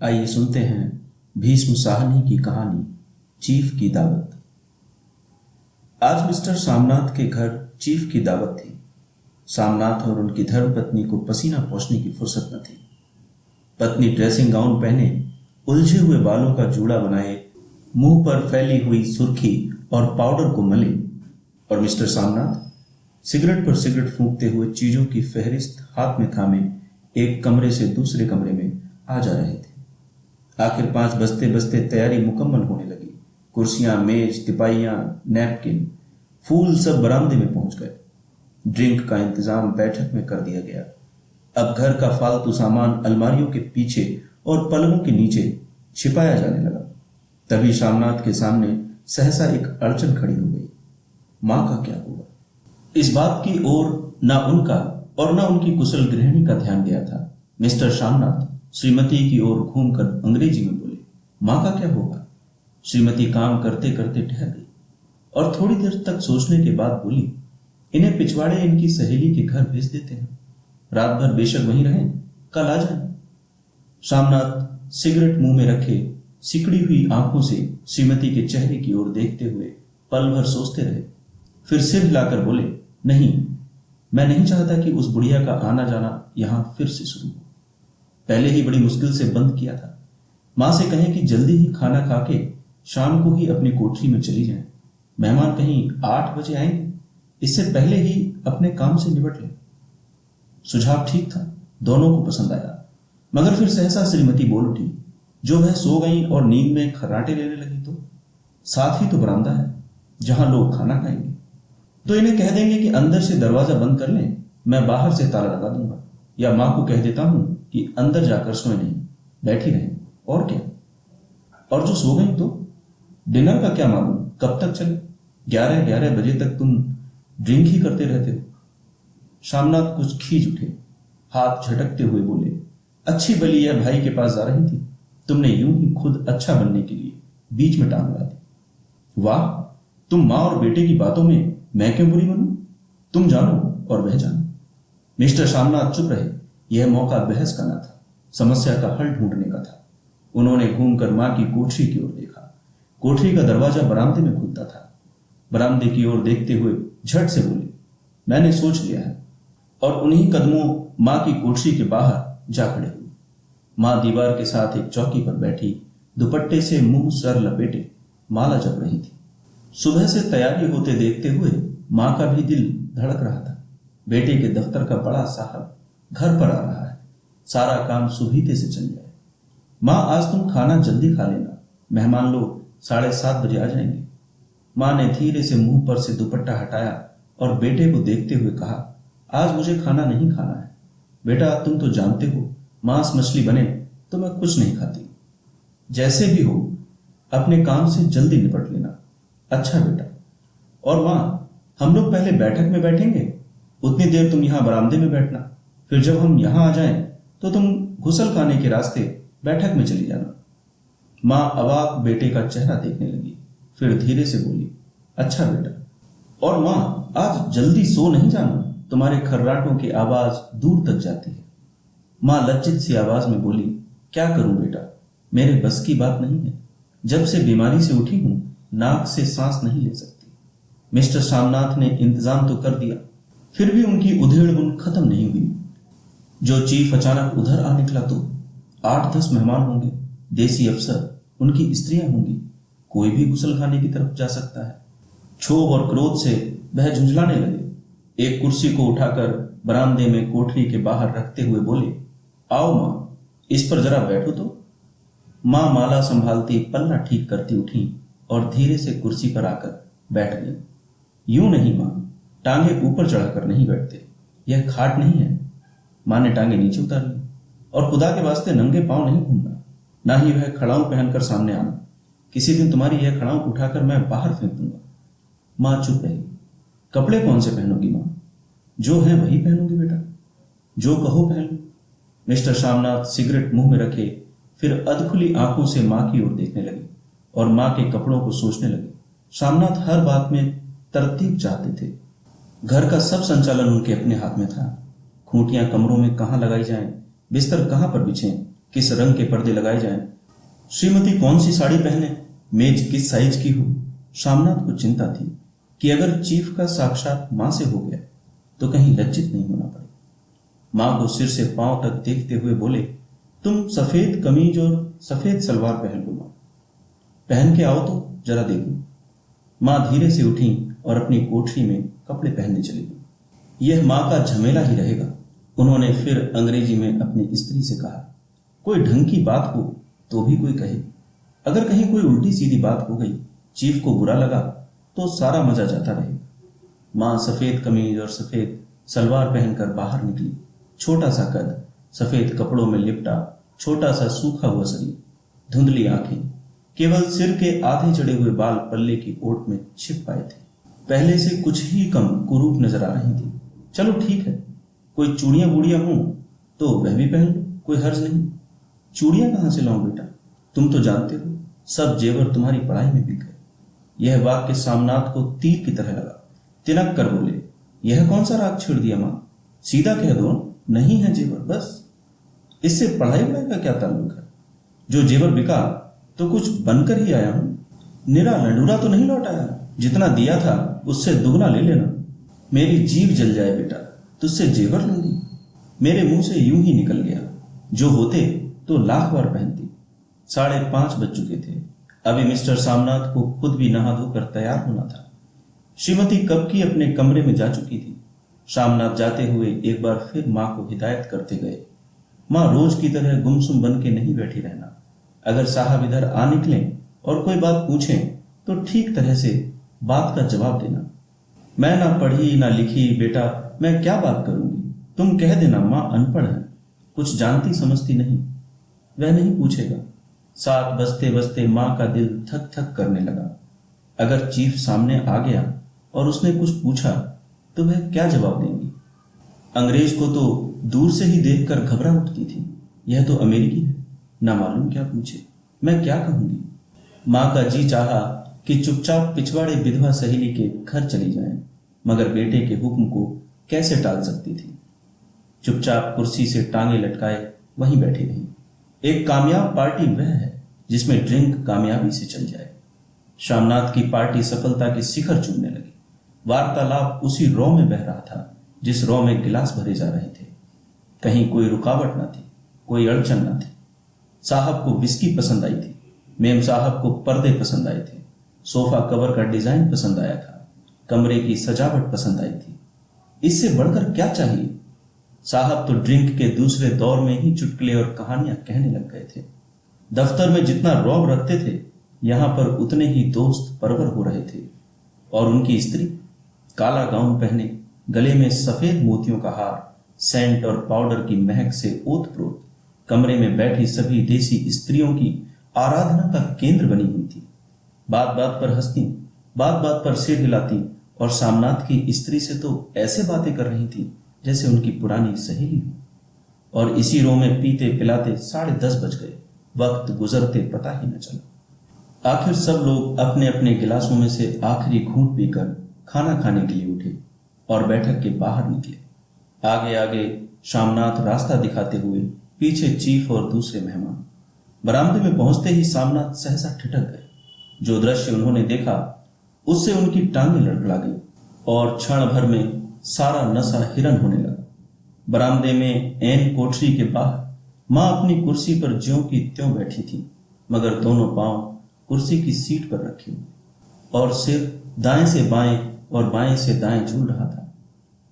आइए सुनते हैं भीष्म साहनी की कहानी चीफ की दावत। आज मिस्टर सामनाथ के घर चीफ की दावत थी। सामनाथ और उनकी धर्मपत्नी को पसीना पोंछने की फुर्सत न थी। पत्नी ड्रेसिंग गाउन पहने, उलझे हुए बालों का जूड़ा बनाए, मुंह पर फैली हुई सुर्खी और पाउडर को मले, और मिस्टर सामनाथ सिगरेट पर सिगरेट फूंकते हुए चीजों की फहरिस्त हाथ में थामे एक कमरे से दूसरे कमरे में आ जा रहे थे। आखिर 5 बजते बजते तैयारी मुकम्मल होने लगी। कुर्सियां, मेज, तिपाइयां, नैपकिन, फूल सब बरामदे में पहुंच गए। ड्रिंक का इंतजाम बैठक में कर दिया गया। अब घर का फालतू सामान अलमारियों के पीछे और पलंगों के नीचे छिपाया जाने लगा। तभी सामनाथ के सामने सहसा एक अड़चन खड़ी हो गई। मां का क्या हुआ? इस बात की ओर ना उनका और ना उनकी कुशल गृहिणी का ध्यान गया था। मिस्टर सामनाथ श्रीमती की ओर घूमकर अंग्रेजी में बोले, मां का क्या होगा? श्रीमती काम करते करते ठहर गई और थोड़ी देर तक सोचने के बाद बोली, इन्हें पिछवाड़े इनकी सहेली के घर भेज देते हैं। रात भर बेशक वहीं रहें, कल आ जाएं। सामनाथ सिगरेट मुंह में रखे सिकड़ी हुई आंखों से श्रीमती के चेहरे की ओर देखते हुए पल भर सोचते रहे। फिर सिर हिलाकर बोले, नहीं, मैं नहीं चाहता कि उस बुढ़िया का आना जाना यहां फिर से शुरू हो। पहले ही बड़ी मुश्किल से बंद किया था। मां से कहें कि जल्दी ही खाना खा के शाम को ही अपनी कोठरी में चली जाएं। मेहमान कहीं 8 बजे आएंगे, इससे पहले ही अपने काम से निपट लें। सुझाव ठीक था, दोनों को पसंद आया। मगर फिर सहसा श्रीमती बोल उठी, जो वह सो गई और नींद में खर्राटे लेने लगी तो साथ ही तो बरामदा है जहां लोग खाना खाएंगे। तो इन्हें कह देंगे कि अंदर से दरवाजा बंद कर लें, मैं बाहर से ताला लगा दूंगा। या मां को कह देता हूं कि अंदर जाकर सोए नहीं, बैठी रहें। और क्या? और जो सो गई तो डिनर का क्या मालूम कब तक चले? 11 बजे तक तुम ड्रिंक ही करते रहते हो। सामनाथ कुछ खींच उठे, हाथ झटकते हुए बोले, अच्छी भली यह भाई के पास जा रही थी, तुमने यूं ही खुद अच्छा बनने के लिए बीच में टांग ला दी। वाह, तुम मां और बेटे की बातों में मैं क्यों बुरी बनूं? तुम जानो और वह जानो। मिस्टर सामनाथ चुप रहे। यह मौका बहस का न था, समस्या का हल ढूंढने का था। उन्होंने घूमकर मां की कोठरी की ओर देखा। कोठरी का दरवाजा बरामदे में खुलता था। बरामदे की ओर देखते हुए झट से बोले, मैंने सोच लिया है। और उन्हीं कदमों मां की कोठरी के बाहर जा खड़े हुए। मां दीवार के साथ एक चौकी पर बैठी, दुपट्टे से मुंह सर लपेटे माला जप रही थी। सुबह से तैयारी होते देखते हुए मां का भी दिल धड़क रहा था। बेटे के दफ्तर का बड़ा साहब घर पर आ रहा है, सारा काम सुबीते से चल जाए। मां, आज तुम खाना जल्दी खा लेना, मेहमान लोग 7:30 बजे आ जाएंगे। मां ने धीरे से मुंह पर से दुपट्टा हटाया और बेटे को देखते हुए कहा, आज मुझे खाना नहीं खाना है। बेटा, तुम तो जानते हो मांस मछली बने तो मैं कुछ नहीं खाती। जैसे भी हो अपने काम से जल्दी निपट लेना। अच्छा बेटा। और मां, हम लोग पहले बैठक में बैठेंगे, उतनी देर तुम यहां बरामदे में बैठना। फिर जब हम यहां आ जाएं तो तुम गुसल खाने के रास्ते बैठक में चली जाना। मां अवाक बेटे का चेहरा देखने लगी, फिर धीरे से बोली, अच्छा बेटा। और मां, आज जल्दी सो नहीं जाना, तुम्हारे खर्राटों की आवाज दूर तक जाती है। मां लज्जित सी आवाज में बोली, क्या करूं बेटा, मेरे बस की बात नहीं है। जब से बीमारी से उठी हूं, नाक से सांस नहीं ले सकती। मिस्टर सामनाथ ने इंतजाम तो कर दिया, फिर भी उनकी उधेड़-बुन खत्म नहीं हुई। जो चीफ अचानक उधर आ निकला तो 8-10 मेहमान होंगे, देसी अफसर, उनकी स्त्रियां होंगी। कोई भी गुसल खाने की तरफ जा सकता है। क्षोभ और क्रोध से वह झुंझलाने लगे। एक कुर्सी को उठाकर बरामदे में कोठरी के बाहर रखते हुए बोले, आओ मां, इस पर जरा बैठो तो। मां माला संभालती पल्ला ठीक करती उठी और धीरे से कुर्सी पर आकर बैठ गई। यूं नहीं मां, टांगे ऊपर चढ़ाकर नहीं बैठते, यह खाट नहीं है। मां ने टांगे नीचे उतार ली। और खुदा के वास्ते नंगे पांव नहीं घूमना, ना ही वह खड़ाऊ पहनकर सामने आना। किसी दिन तुम्हारी यह खड़ाऊ उठाकर मैं बाहर फेंक दूंगा। मां चुप रही। कपड़े कौन से पहनोगी मां? जो है वही पहनूंगी बेटा, जो कहो पहन लो। मिस्टर सामनाथ सिगरेट मुंह में रखे फिर अधखुली आंखों से मां की ओर देखने लगे और मां के कपड़ों को सोचने लगे। सामनाथ हर बात में तरतीब चाहते थे। घर का सब संचालन उनके अपने हाथ में था। खूंटियां कमरों में कहां लगाई जाएं, बिस्तर कहां पर बिछें, किस रंग के पर्दे लगाए जाएं, श्रीमती कौन सी साड़ी पहने, मेज किस साइज की हो। शामनाथ को चिंता थी कि अगर चीफ का साक्षात मां से हो गया तो कहीं लज्जित नहीं होना पड़े। मां को सिर से पांव तक देखते हुए बोले, तुम सफेद कमीज और सफेद सलवार पहन लो मां, पहन के आओ तो जरा देखूं। मां धीरे से उठी और अपनी कोठरी में कपड़े पहनने चली गई। यह मां का झमेला ही रहेगा, उन्होंने फिर अंग्रेजी में अपनी स्त्री से कहा। कोई ढंग की बात हो तो भी कोई कहे, अगर कहीं कोई उल्टी सीधी बात हो गई, चीफ को बुरा लगा तो सारा मजा जाता रहेगा। मां सफेद कमीज और सफेद सलवार पहनकर बाहर निकली। छोटा सा कद, सफेद कपड़ों में लिपटा छोटा सा सूखा हुआ शरीर, धुंधली आंखें, केवल सिर के आधे चढ़े हुए बाल पल्ले की ओट में छिप पाए थे। पहले से कुछ ही कम कुरूप नजर आ रही थी। चलो ठीक है, कोई चूड़ियां बूड़ियां हों तो वह भी पहन लो, कोई हर्ज नहीं। चूड़ियां कहां से लाऊं बेटा, तुम तो जानते हो सब जेवर तुम्हारी पढ़ाई में बिक गए। यह वाक्य सामनाथ को तीर की तरह लगा। तिनक कर बोले, यह कौन सा राग छेड़ दिया मां, सीधा कह दो नहीं है जेवर, बस। इससे पढ़ाई वढ़ाई का क्या ताल्लुक है, जो जेवर बिका तो कुछ बनकर ही आया हूं, निरा लंडूरा तो नहीं लौट आया। जितना दिया था उससे दुगना ले लेना। मेरी जीभ जल जाए बेटा, तुझसे जेवर लूंगी। मेरे मुंह से यूं ही निकल गया, जो होते तो लाख बार पहनती। 5:30 बज चुके थे। अभी मिस्टर सामनाथ को खुद भी नहा धोकर तैयार होना था। श्रीमती कब की अपने कमरे में जा चुकी थी। सामनाथ जाते हुए एक बार फिर मां को हिदायत करते गए, मां रोज की तरह गुमसुम बन के नहीं बैठी रहना। अगर साहब इधर आ निकलें और कोई बात पूछें तो ठीक तरह से बात का जवाब देना। मैं ना पढ़ी ना लिखी बेटा, मैं क्या बात करूंगी, तुम कह देना मां अनपढ़ है, कुछ जानती समझती नहीं। वह नहीं पूछेगा। 7 बजते बजते मां का दिल थक थक करने लगा। अगर चीफ सामने आ गया और उसने कुछ पूछा तो वह क्या जवाब देंगी। अंग्रेज को तो दूर से ही देखकर घबरा उठती थी, यह तो अमेरिकी है, ना मालूम क्या पूछे, मैं क्या कहूंगी। मां का जी चाहा कि चुपचाप पिछवाड़े विधवा सहेली के घर चली जाएं, मगर बेटे के हुक्म को कैसे टाल सकती थी। चुपचाप कुर्सी से टांगे लटकाए वहीं बैठी रही। एक कामयाब पार्टी वह है जिसमें ड्रिंक कामयाबी से चल जाए। शामनाथ की पार्टी सफलता के शिखर चूमने लगी। वार्तालाप उसी रॉ में बह रहा था जिस रॉ में गिलास भरे जा रहे थे। कहीं कोई रुकावट न थी, कोई अड़चन न थी। साहब को विस्की पसंद आई थी, मेम साहब को पर्दे पसंद आए थे, सोफा कवर का डिजाइन पसंद आया था, कमरे की सजावट पसंद आई थी। इससे बढ़कर क्या चाहिए। साहब तो ड्रिंक के दूसरे दौर में ही चुटकुले और कहानियां कहने लग गए थे। दफ्तर में जितना रौब रखते थे, यहां पर उतने ही दोस्त परवर हो रहे थे। और उनकी स्त्री काला गाउन पहने, गले में सफेद मोतियों का हार, सेंट और पाउडर की महक से ओतप्रोत कमरे में बैठी सभी देसी स्त्रियों की आराधना का केंद्र बनी हुई थी। बात बात पर हंसती, बात बात पर सिर हिलाती और सामनाथ की स्त्री से तो ऐसे बातें कर रही थी जैसे उनकी पुरानी सहेली हो। और इसी रो में पीते पिलाते 10:30 बज गए। वक्त गुजरते पता ही न चला। आखिर सब लोग अपने अपने गिलासों में से आखिरी घूंट पीकर खाना खाने के लिए उठे और बैठक के बाहर निकले। आगे आगे शामनाथ रास्ता दिखाते हुए, पीछे चीफ और दूसरे मेहमान। बरामदे में पहुंचते ही सामनाथ सहसा ठिठक गए। जो दृश्य उन्होंने देखा उससे उनकी टांगें लड़खड़ा गई और क्षण भर में सारा नशा हिरन होने लगा। बरामदे में एन कोठरी के बाहर मां अपनी कुर्सी पर ज्यों की त्यों बैठी थी, मगर दोनों पांव कुर्सी की सीट पर रखे और सिर दाएं से बाएं और बाएं से दाएं झूल रहा था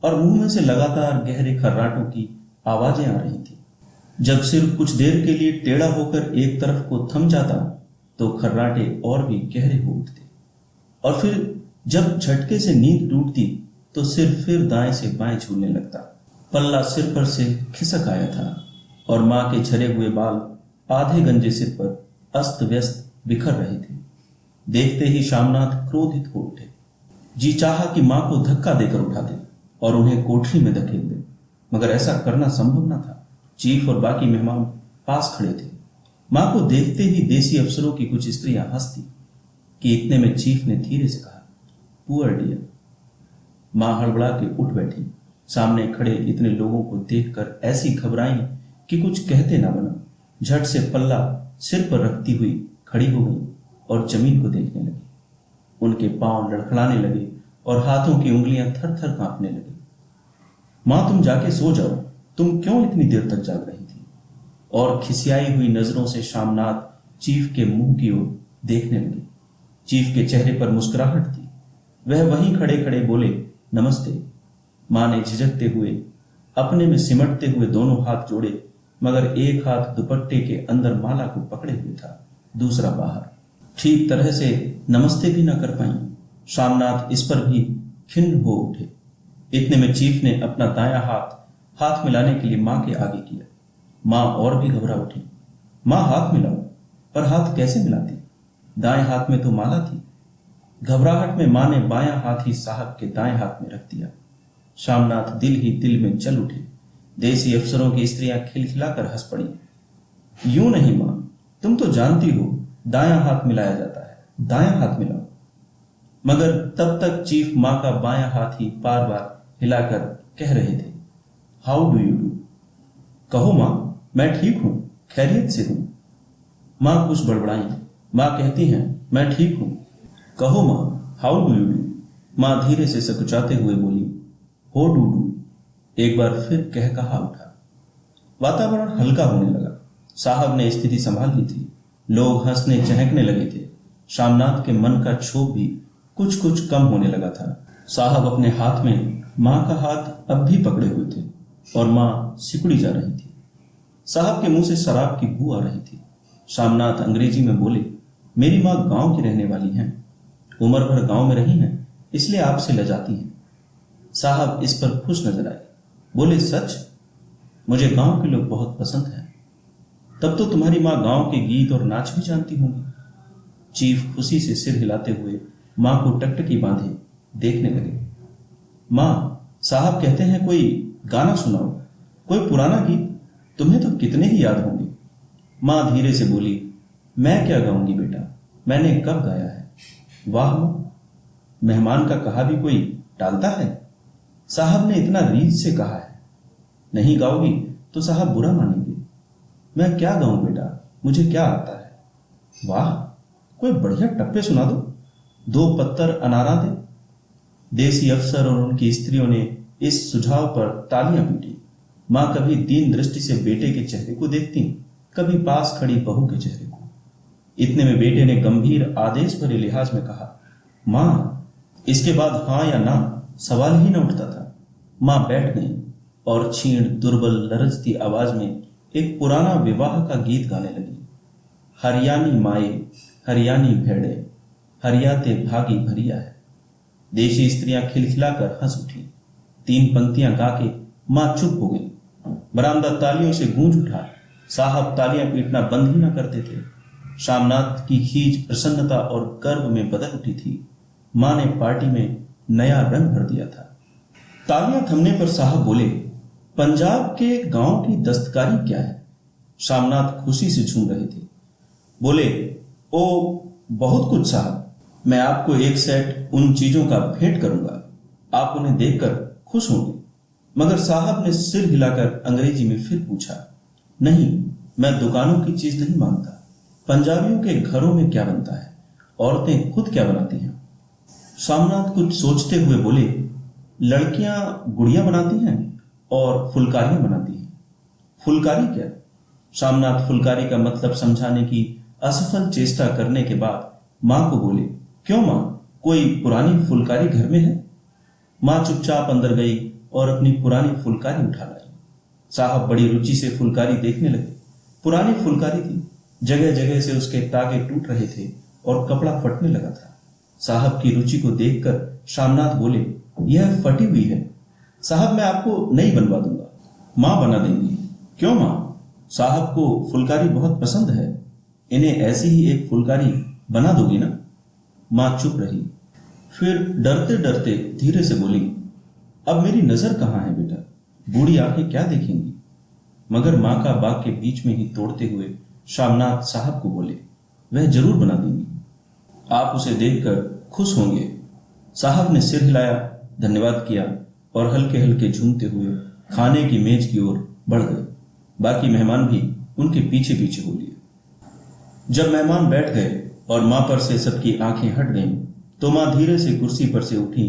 और मुंह में से लगातार गहरे खर्राटों की आवाजें आ रही थी। जब सिर कुछ देर के लिए टेढ़ा होकर एक तरफ को थम जाता तो खर्राटे और भी गहरे हो उठते और फिर जब झटके से नींद टूटती तो सिर फिर दाएं से बाएं झूलने लगता। पल्ला सिर पर से खिसक आया था और मां के झरे हुए बाल आधे गंजे सिर पर अस्त व्यस्त बिखर रहे थे। देखते ही शामनाथ क्रोधित हो उठे। जी चाहा कि मां को धक्का देकर उठा दे और उन्हें कोठरी में धकेल दे, मगर ऐसा करना संभव न था। चीफ और बाकी मेहमान पास खड़े थे। मां को देखते ही देसी अफसरों की कुछ स्त्रियां हंसती कि इतने में चीफ ने धीरे से कहा, पुअर डियर। मां हड़बड़ा के उठ बैठी। सामने खड़े इतने लोगों को देखकर ऐसी घबराई कि कुछ कहते ना बना। झट से पल्ला सिर पर रखती हुई खड़ी हो गई और जमीन को देखने लगी। उनके पांव लड़खड़ाने लगे और हाथों की उंगलियां थर थर कांपने लगी। मां, तुम जाके सो जाओ, तुम क्यों इतनी देर तक जाग रही थी? और खिसियाई हुई नजरों से शामनाथ चीफ के मुंह की ओर देखने लगी। चीफ के चेहरे पर मुस्कुराहट थी। वह वहीं खड़े खड़े बोले, नमस्ते। मां ने झिझकते हुए अपने में सिमटते हुए दोनों हाथ जोड़े, मगर एक हाथ दुपट्टे के अंदर माला को पकड़े हुए था, दूसरा बाहर। ठीक तरह से नमस्ते भी न कर पाई। शामनाथ इस पर भी खिन्न हो उठे। इतने में चीफ ने अपना दायां हाथ मिलाने के लिए मां के आगे किया। मां और भी घबरा उठी। मां, हाथ मिलाओ। पर हाथ कैसे मिलाती? दाएं हाथ में तो माला थी। घबराहट में मां ने बायां हाथ ही साहब के दाएं हाथ में रख दिया। शामनाथ दिल ही दिल में जल उठे। देसी अफसरों की स्त्रियां खिलखिलाकर हंस पड़ी। यूं नहीं मां, तुम तो जानती हो दायां हाथ मिलाया जाता है, दायां हाथ मिलाओ। मगर तब तक चीफ मां का बायां हाथ ही बार बार हिलाकर कह रहे थे, हाउ डू यू डू? कहो मां, मैं ठीक हूं, खैरियत से हूं। मां कुछ बड़बड़ाई। मां कहती हैं, मैं ठीक हूं। कहो मां, हाउ डू यू डू? मां धीरे से सकुचाते हुए बोली, हो डू डू। एक बार फिर कह कहा उठा। वातावरण हल्का होने लगा। साहब ने स्थिति संभाल ली थी। लोग हंसने चहकने लगे थे। शामनाथ के मन का क्षोभ भी कुछ कुछ कम होने लगा था। साहब अपने हाथ में मां का हाथ अब भी पकड़े हुए थे और मां सिकुड़ी जा रही थी। साहब के मुंह से शराब की बू आ रही थी। शामनाथ अंग्रेजी में बोले, मेरी मां गांव की रहने वाली हैं, उम्र भर गांव में रही हैं, इसलिए आपसे लजाती हैं। साहब इस पर खुश नजर आए। बोले, सच? मुझे गांव के लोग बहुत पसंद हैं। तब तो तुम्हारी मां गांव के गीत और नाच भी जानती होंगी। चीफ खुशी से सिर हिलाते हुए मां को टकटकी बांधे देखने लगे। मां, साहब कहते हैं कोई गाना सुनाओ, कोई पुराना गीत, तुम्हें तो कितने ही याद होंगे। मां धीरे से बोली, मैं क्या गाऊंगी बेटा, मैंने कब गाया है। वाह मां, मेहमान का कहा भी कोई टालता है? साहब ने इतना रीझ से कहा है, नहीं गाओगी तो साहब बुरा मानेंगे। मैं क्या गाऊं बेटा, मुझे क्या आता है। वाह, कोई बढ़िया टप्पे सुना दो, दो पत्तर अनारा दे। देसी अफसर और उनकी स्त्रियों ने इस सुझाव पर तालियां पीटी। मां कभी दीन दृष्टि से बेटे के चेहरे को देखती, कभी पास खड़ी बहू के चेहरे को। इतने में बेटे ने गंभीर आदेश भरे लिहाज में कहा, मां। इसके बाद हां या ना सवाल ही न उठता था। मां बैठ गई और क्षीण दुर्बल लरजती आवाज में एक पुराना विवाह का गीत गाने लगी। हरियाणी माए, हरियाणी भेड़े, हरियाते भागी भरिया है। देशी स्त्रियां खिलखिलाकर हंस उठी। 3 पंक्तियां गा के मां चुप हो गई। बरामदा तालियों से गूंज उठा। साहब तालियां पीटना बंद ही न करते थे। शामनाथ की खींच प्रसन्नता और गर्व में बदल उठी थी। मां ने पार्टी में नया रंग भर दिया था। तालियां थमने पर साहब बोले, पंजाब के गांव की दस्तकारी क्या है? शामनाथ खुशी से झूम रहे थे। बोले, ओ बहुत कुछ साहब, मैं आपको एक सेट उन चीजों का भेंट करूंगा, आप उन्हें देखकर खुश होंगे। मगर साहब ने सिर हिलाकर अंग्रेजी में फिर पूछा, नहीं, मैं दुकानों की चीज नहीं मांगता। पंजाबियों के घरों में क्या बनता है, औरतें खुद क्या बनाती हैं? शामनाथ कुछ सोचते हुए बोले, लड़कियां गुड़िया बनाती हैं और फुलकारियां बनाती हैं। फुलकारी क्या? शामनाथ फुलकारी का मतलब समझाने की असफल चेष्टा करने के बाद मां को बोले, क्यों मां, कोई पुरानी फुलकारी घर में है? मां चुपचाप अंदर गई और अपनी पुरानी फुलकारी उठा लाई। साहब बड़ी रुचि से फुलकारी देखने लगे। पुरानी फुलकारी थी, जगह जगह से उसके तागे टूट रहे थे और कपड़ा फटने लगा था। साहब की रुचि को देखकर शामनाथ बोले, यह फटी हुई है साहब, मैं आपको नई बनवा दूंगा। मां बना देंगी। क्यों मां, साहब को फुलकारी बहुत पसंद है, इन्हें ऐसी ही एक फुलकारी बना दोगी ना? मां चुप रही, फिर डरते डरते धीरे से बोली, अब मेरी नजर कहां है बेटा, बूढ़ी आंखें क्या देखेंगी? मगर मां का बाग के बीच में ही तोड़ते हुए शामनाथ साहब को बोले, वह जरूर बना देंगी, आप उसे देखकर खुश होंगे। साहब ने सिर हिलाया, धन्यवाद किया और हल्के हल्के झूमते हुए खाने की मेज की ओर बढ़ गए। बाकी मेहमान भी उनके पीछे पीछे बोली। जब मेहमान बैठ गए और मां पर से सबकी आंखें हट गईं, तो मां धीरे से कुर्सी पर से उठी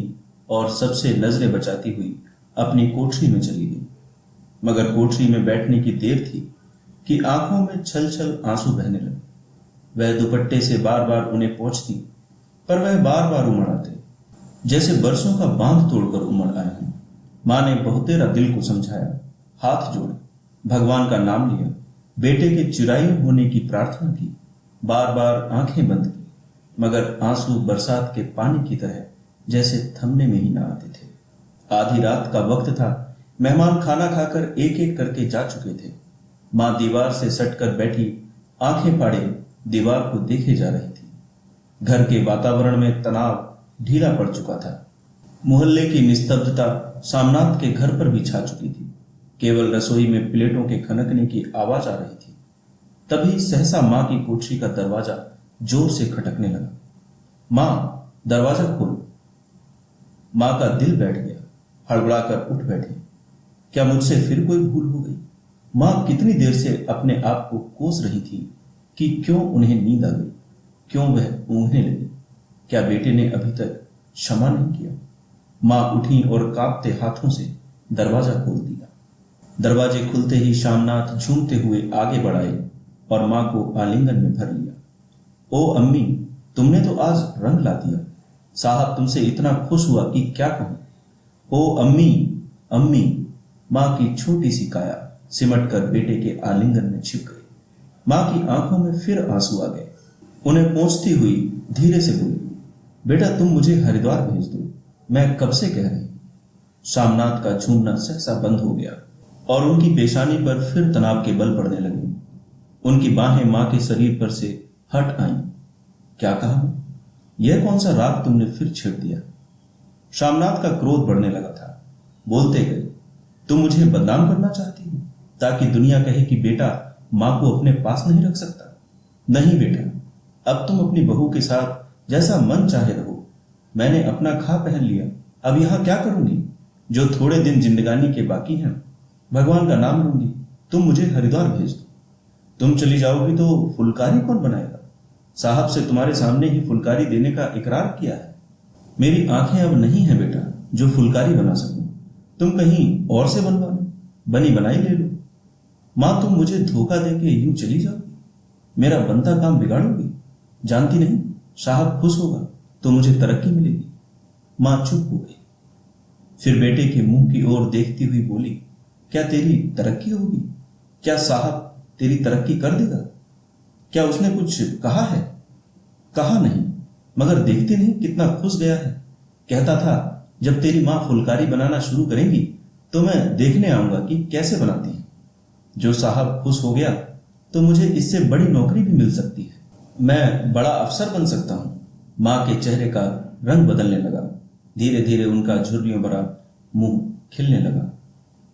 और सबसे नजरें बचाती हुई अपनी कोठरी में चली गई। मगर कोठरी में बैठने की देर थी कि आंखों में छल छल आंसू बहने लगे। वह दुपट्टे से बार बार उन्हें पोंछती, पर वह बार बार उमड़ आते, जैसे बरसों का बांध तोड़कर उमड़ आए हों। मां ने बहुतेरा दिल को समझाया, हाथ जोड़े, भगवान का नाम लिया, बेटे के चिरायु होने की प्रार्थना की, बार बार आंखें बंद की, मगर आंसू बरसात के पानी की तरह जैसे थमने में ही ना आते थे। आधी रात का वक्त था। मेहमान खाना खाकर एक एक करके जा चुके थे। मां दीवार से सटकर बैठी आंखें फाड़े दीवार को देखे जा रही थी। घर के वातावरण में तनाव ढीला पड़ चुका था। मोहल्ले की निस्तब्धता सामनाथ के घर पर भी छा चुकी थी। केवल रसोई में प्लेटों के खनकने की आवाज आ रही थी। तभी सहसा मां की कोठरी का दरवाजा जोर से खटकने लगा। मां, दरवाजा खोलो। मां का दिल बैठ गया। हड़बड़ाकर उठ बैठे। क्या मुझसे फिर कोई भूल हो गई? मां कितनी देर से अपने आप को कोस रही थी कि क्यों उन्हें नींद आ गई, क्यों वह ऊँघने लगी। क्या बेटे ने अभी तक क्षमा नहीं किया? मां उठी और कांपते हाथों से दरवाजा खोल दिया। दरवाजे खुलते ही शामनाथ झूमते हुए आगे बढ़ाए और मां को आलिंगन में भर लिया। ओ अम्मी, तुमने तो आज रंग ला दिया। साहब तुमसे इतना खुश हुआ कि क्या कहूं। ओ अम्मी, अम्मी। मां की छोटी सी काया सिमट कर बेटे के आलिंगन में छिप गई। मां की आंखों में फिर आंसू आ गए। उन्हें पोंछती हुई धीरे से बोली, बेटा तुम मुझे हरिद्वार भेज दो, मैं कब से कह रही। शामनाथ का झूमना सहसा बंद हो गया और उनकी पेशानी पर फिर तनाव के बल पड़ने लगे। उनकी बाहें मां के शरीर पर से हट आईं। क्या कहा? यह कौन सा राग तुमने फिर छेड़ दिया? शामनाथ का क्रोध बढ़ने लगा था। बोलते गए, तुम मुझे बदनाम करना चाहती हो ताकि दुनिया कहे कि बेटा मां को अपने पास नहीं रख सकता। नहीं बेटा, अब तुम अपनी बहू के साथ जैसा मन चाहे रहो। मैंने अपना खा पहन लिया, अब यहां क्या करूंगी? जो थोड़े दिन जिंदगानी के बाकी हैं, भगवान का नाम लूंगी। तुम मुझे हरिद्वार भेज दो। तुम चली जाओगी तो फुलकारी कौन बनाएगा? साहब से तुम्हारे सामने ही फुलकारी देने का इकरार किया है। मेरी आंखें अब नहीं है बेटा जो फुलकारी बना सकूं। तुम कहीं और से बनवा लो, बनी बनाई ले लो। मां तुम मुझे धोखा देके यूं चली जाओगी, मेरा बनता काम बिगाड़ोगी। जानती नहीं, साहब खुश होगा तो मुझे तरक्की मिलेगी। मां चुप हो गई। फिर बेटे के मुंह की ओर देखती हुई बोली, क्या तेरी तरक्की होगी? क्या साहब तेरी तरक्की कर देगा? क्या उसने कुछ कहा है? कहा नहीं, मगर देखती नहीं कितना खुश गया है। कहता था जब तेरी मां फुलकारी बनाना शुरू करेंगी तो मैं देखने आऊंगा कि कैसे बनाती है। जो साहब खुश हो गया तो मुझे इससे बड़ी नौकरी भी मिल सकती है। मैं बड़ा अफसर बन सकता हूं। मां के चेहरे का रंग बदलने लगा। धीरे धीरे उनका झुर्रियों भरा मुंह खिलने लगा।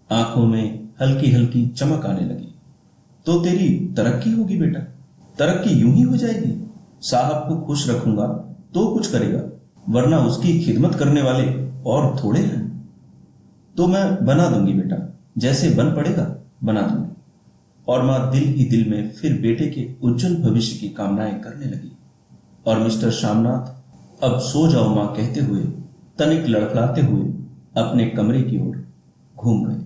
आंखों में हल्की हल्की चमक आने लगी। तो तेरी तरक्की होगी बेटा, तरक्की यूं ही हो जाएगी। साहब को खुश रखूंगा तो कुछ करेगा, वरना उसकी खिदमत करने वाले और थोड़े हैं। तो मैं बना दूंगी बेटा, जैसे बन पड़ेगा बना दूंगी। और मां दिल ही दिल में फिर बेटे के उज्जवल भविष्य की कामनाएं करने लगी। और मिस्टर शामनाथ अब सो जाओ मां कहते हुए तनिक लड़खड़ाते हुए अपने कमरे की ओर घूम गए।